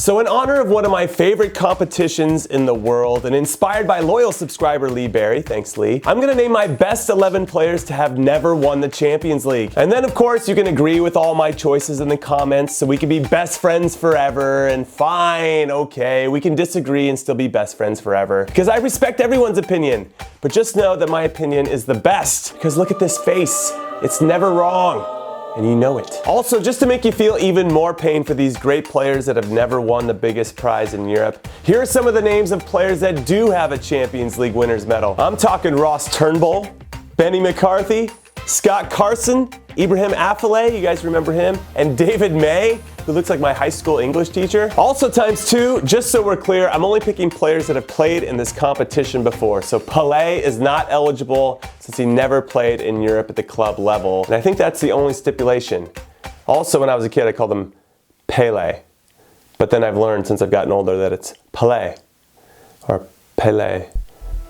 So in honor of one of my favorite competitions in the world and inspired by loyal subscriber Lee Berry, thanks Lee, I'm gonna name my best 11 players to have never won the Champions League. And then of course you can agree with all my choices in the comments so we can be best friends forever, and fine, okay, we can disagree and still be best friends forever. Because I respect everyone's opinion, but just know that my opinion is the best. Because look at this face, it's never wrong. And you know it. Also, just to make you feel even more pain for these great players that have never won the biggest prize in Europe, here are some of the names of players that do have a Champions League winner's medal. I'm talking Ross Turnbull, Benny McCarthy, Scott Carson, Ibrahim Afellay, you guys remember him, and David May, who looks like my high school English teacher. Also ×2, just so we're clear, I'm only picking players that have played in this competition before. So Pelé is not eligible since he never played in Europe at the club level. And I think that's the only stipulation. Also, when I was a kid, I called him Pele. But then I've learned since I've gotten older that it's Pelé. Or Pele,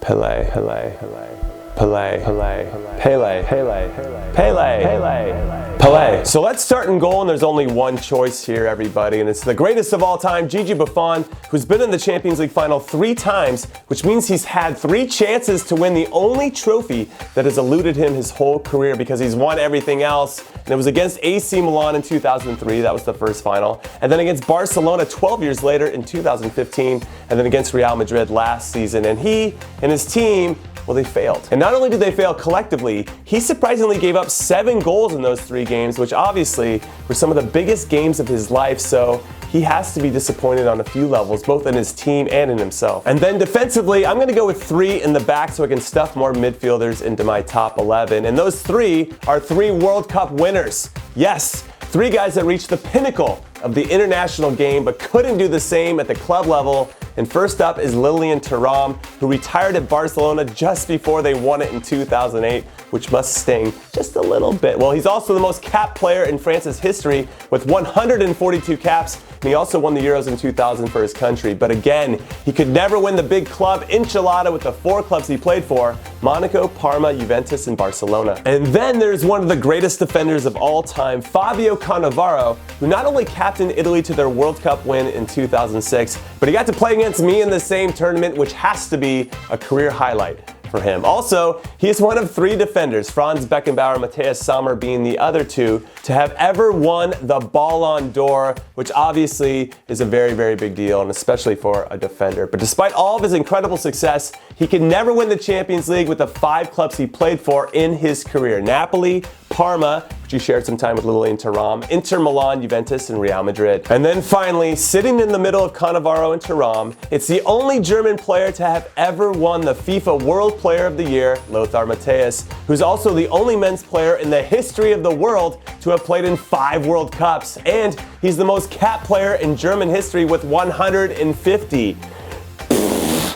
Pele, Pele, Pele. Pele, Pele, Pele, Pele, Pele, Pele. So let's start in goal, and there's only one choice here, everybody, and it's the greatest of all time, Gigi Buffon, who's been in the Champions League final 3 times, which means he's had 3 chances to win the only trophy that has eluded him his whole career because he's won everything else. And it was against AC Milan in 2003, that was the first final, and then against Barcelona 12 years later in 2015, and then against Real Madrid last season. And he and his team, well, they failed. And not only did they fail collectively, he surprisingly gave up 7 goals in those 3 games, which obviously were some of the biggest games of his life, so he has to be disappointed on a few levels, both in his team and in himself. And then defensively, I'm gonna go with 3 in the back so I can stuff more midfielders into my top 11. And those 3 are 3 World Cup winners. Yes, 3 guys that reached the pinnacle of the international game but couldn't do the same at the club level. And first up is Lilian Thuram, who retired at Barcelona just before they won it in 2008, which must sting just a little bit. Well, he's also the most capped player in France's history with 142 caps, and he also won the Euros in 2000 for his country. But again, he could never win the big club enchilada with the 4 clubs he played for: Monaco, Parma, Juventus, and Barcelona. And then there's one of the greatest defenders of all time, Fabio Cannavaro, who not only captained Italy to their World Cup win in 2006, but he got to play against me in the same tournament, which has to be a career highlight for him. Also, he is one of 3 defenders, Franz Beckenbauer and Matthias Sammer being the other 2, to have ever won the Ballon d'Or, which obviously is a very, very big deal, and especially for a defender. But despite all of his incredible success, he could never win the Champions League with the 5 clubs he played for in his career: Napoli, Parma, which he shared some time with Lilian Thuram, Inter Milan, Juventus, and Real Madrid. And then finally, sitting in the middle of Cannavaro and Thuram, it's the only German player to have ever won the FIFA World Player of the Year, Lothar Matthäus, who's also the only men's player in the history of the world to have played in 5 World Cups. And he's the most capped player in German history with 150.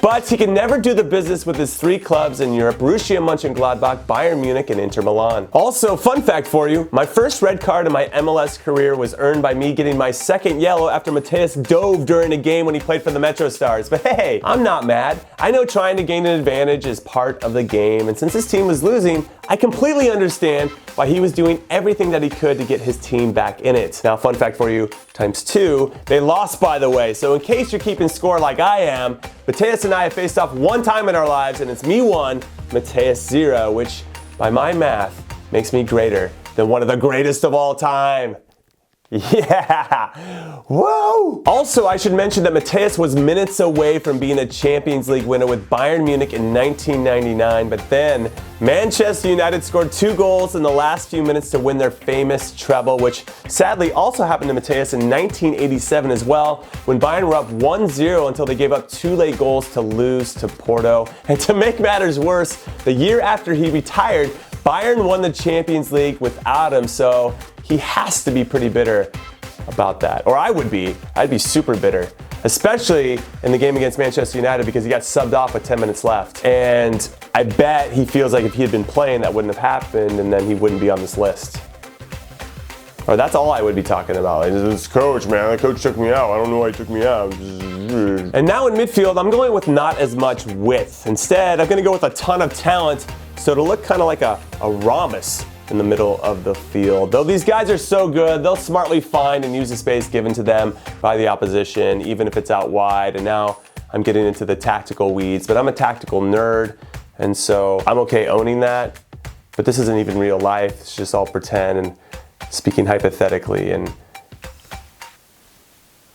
But he can never do the business with his 3 clubs in Europe: Borussia Mönchengladbach, Bayern Munich, and Inter Milan. Also, fun fact for you, my first red card in my MLS career was earned by me getting my 2nd yellow after Matthäus dove during a game when he played for the Metro Stars. But hey, I'm not mad. I know trying to gain an advantage is part of the game, and since his team was losing, I completely understand why he was doing everything that he could to get his team back in it. Now, fun fact for you, ×2, they lost, by the way, so in case you're keeping score like I am, Matthäus and I have faced off 1 time in our lives, and it's me 1, Matthäus 0, which, by my math, makes me greater than one of the greatest of all time. Yeah! Whoa! Also, I should mention that Matthäus was minutes away from being a Champions League winner with Bayern Munich in 1999, but then Manchester United scored 2 goals in the last few minutes to win their famous treble, which sadly also happened to Matthäus in 1987 as well, when Bayern were up 1-0 until they gave up 2 late goals to lose to Porto. And to make matters worse, the year after he retired, Bayern won the Champions League without him, so he has to be pretty bitter about that. Or I would be. I'd be super bitter. Especially in the game against Manchester United because he got subbed off with 10 minutes left. And I bet he feels like if he had been playing, that wouldn't have happened, and then he wouldn't be on this list. Or that's all I would be talking about. Like, this coach, man, the coach took me out. I don't know why he took me out. And now in midfield, I'm going with not as much width. Instead, I'm going to go with a ton of talent, so it'll look kind of like a rhombus in the middle of the field. Though these guys are so good, they'll smartly find and use the space given to them by the opposition, even if it's out wide. And now I'm getting into the tactical weeds, but I'm a tactical nerd, and so I'm okay owning that. But this isn't even real life. It's just all pretend and speaking hypothetically. And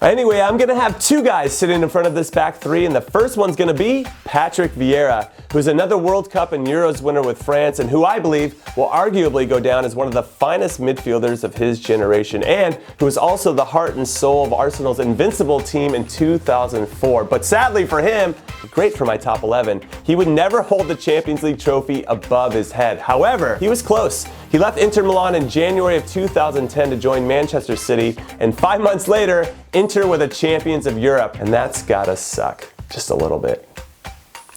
anyway, I'm gonna have two guys sitting in front of this back three, and the first one's gonna be Patrick Vieira, who's another World Cup and Euros winner with France, and who I believe will arguably go down as one of the finest midfielders of his generation, and who was also the heart and soul of Arsenal's invincible team in 2004. But sadly for him, great for my top 11, he would never hold the Champions League trophy above his head. However, he was close. He left Inter Milan in January of 2010 to join Manchester City, and 5 months later, Inter were the champions of Europe, and that's gotta suck just a little bit.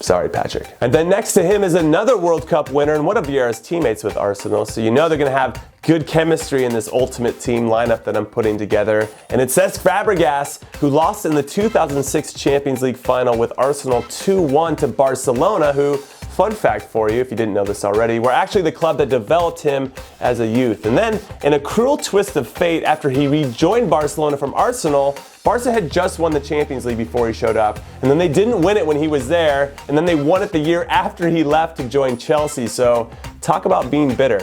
Sorry, Patrick. And then next to him is another World Cup winner and one of Vieira's teammates with Arsenal, so you know they're gonna have good chemistry in this ultimate team lineup that I'm putting together. And it's Cesc Fabregas, who lost in the 2006 Champions League final with Arsenal 2-1 to Barcelona, who, fun fact for you, if you didn't know this already, were actually the club that developed him as a youth. And then, in a cruel twist of fate, after he rejoined Barcelona from Arsenal, Barca had just won the Champions League before he showed up, and then they didn't win it when he was there, and then they won it the year after he left to join Chelsea. So, talk about being bitter.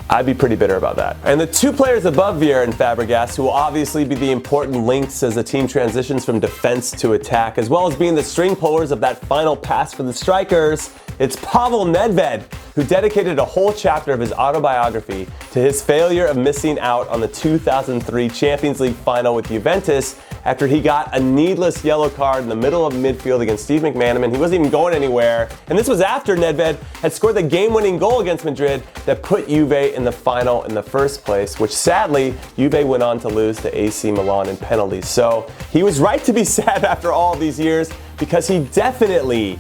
I'd be pretty bitter about that. And the two players above Vieira and Fabregas, who will obviously be the important links as the team transitions from defense to attack, as well as being the string pullers of that final pass for the strikers, it's Pavel Nedved, who dedicated a whole chapter of his autobiography to his failure of missing out on the 2003 Champions League final with Juventus after he got a needless yellow card in the middle of midfield against Steve McManaman. He wasn't even going anywhere. And this was after Nedved had scored the game-winning goal against Madrid that put Juve in the final in the first place, which sadly, Juve went on to lose to AC Milan in penalties. So he was right to be sad after all these years, because he definitely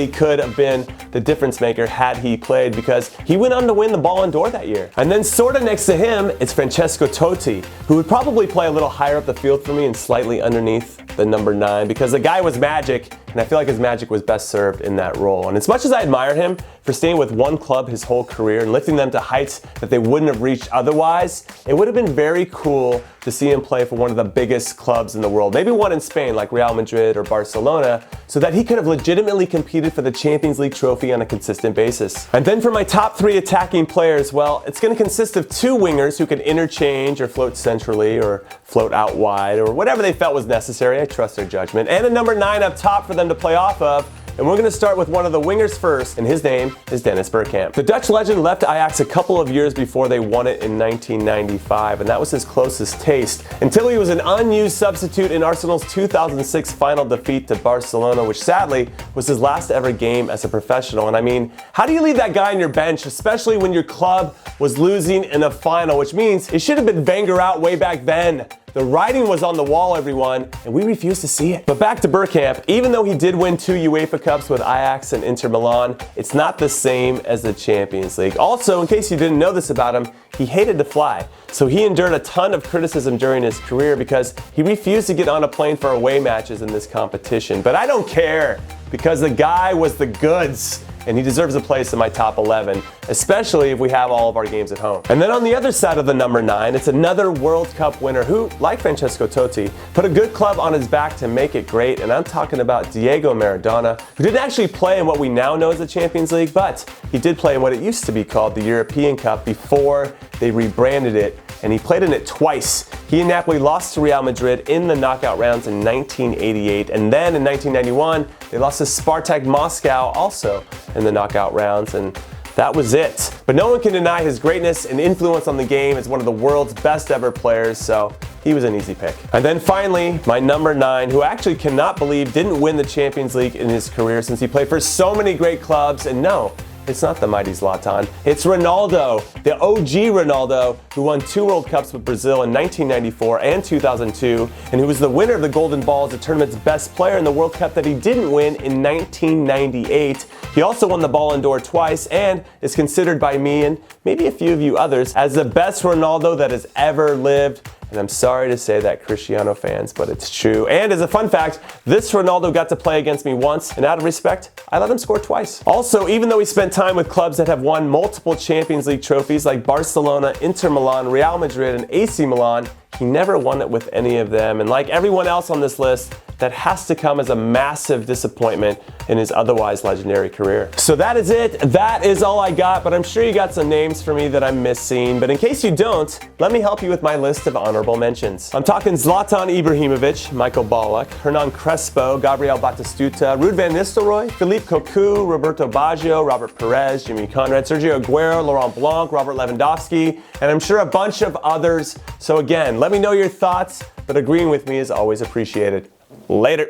could have been the difference maker had he played, because he went on to win the Ballon d'Or that year. And then sort of next to him, it's Francesco Totti, who would probably play a little higher up the field for me and slightly underneath the number 9, because the guy was magic, and I feel like his magic was best served in that role. And as much as I admire him for staying with one club his whole career and lifting them to heights that they wouldn't have reached otherwise, it would have been very cool to see him play for one of the biggest clubs in the world, maybe one in Spain like Real Madrid or Barcelona, so that he could have legitimately competed for the Champions League trophy on a consistent basis. And then for my top 3 attacking players, well, it's going to consist of 2 wingers who can interchange or float centrally or float out wide or whatever they felt was necessary. I trust their judgment. And a number 9 up top for them to play off of. And we're going to start with one of the wingers first, and his name is Dennis Bergkamp. The Dutch legend left Ajax a couple of years before they won it in 1995, and that was his closest taste, until he was an unused substitute in Arsenal's 2006 final defeat to Barcelona, which sadly was his last ever game as a professional. And I mean, how do you leave that guy on your bench, especially when your club was losing in a final, which means it should have been Wenger out way back then. The writing was on the wall, everyone, and we refused to see it. But back to Bergkamp, even though he did win 2 UEFA Cups with Ajax and Inter Milan, it's not the same as the Champions League. Also, in case you didn't know this about him, he hated to fly. So he endured a ton of criticism during his career because he refused to get on a plane for away matches in this competition. But I don't care, because the guy was the goods, and he deserves a place in my top 11, especially if we have all of our games at home. And then on the other side of the number 9, it's another World Cup winner who, like Francesco Totti, put a good club on his back to make it great, and I'm talking about Diego Maradona, who didn't actually play in what we now know as the Champions League, but he did play in what it used to be called the European Cup before they rebranded it, and he played in it twice. He and Napoli lost to Real Madrid in the knockout rounds in 1988, and then in 1991, they lost to Spartak Moscow also in the knockout rounds, and that was it. But no one can deny his greatness and influence on the game as one of the world's best ever players, so he was an easy pick. And then finally, my number 9, who I actually cannot believe didn't win the Champions League in his career since he played for so many great clubs, and no, it's not the mighty Zlatan. It's Ronaldo, the OG Ronaldo, who won 2 World Cups with Brazil in 1994 and 2002, and who was the winner of the Golden Ball as the tournament's best player in the World Cup that he didn't win in 1998. He also won the Ballon d'Or twice and is considered by me and maybe a few of you others as the best Ronaldo that has ever lived. And I'm sorry to say that, Cristiano fans, but it's true. And as a fun fact, this Ronaldo got to play against me once, and out of respect, I let him score twice. Also, even though he spent time with clubs that have won multiple Champions League trophies like Barcelona, Inter Milan, Real Madrid, and AC Milan, he never won it with any of them. And like everyone else on this list, that has to come as a massive disappointment in his otherwise legendary career. So that is it. That is all I got, but I'm sure you got some names for me that I'm missing. But in case you don't, let me help you with my list of honorable mentions. I'm talking Zlatan Ibrahimovic, Michael Ballack, Hernan Crespo, Gabriel Batistuta, Ruud van Nistelrooy, Philippe Cocu, Roberto Baggio, Robert Perez, Jimmy Conrad, Sergio Aguero, Laurent Blanc, Robert Lewandowski, and I'm sure a bunch of others. So again, let me know your thoughts, but agreeing with me is always appreciated. Later.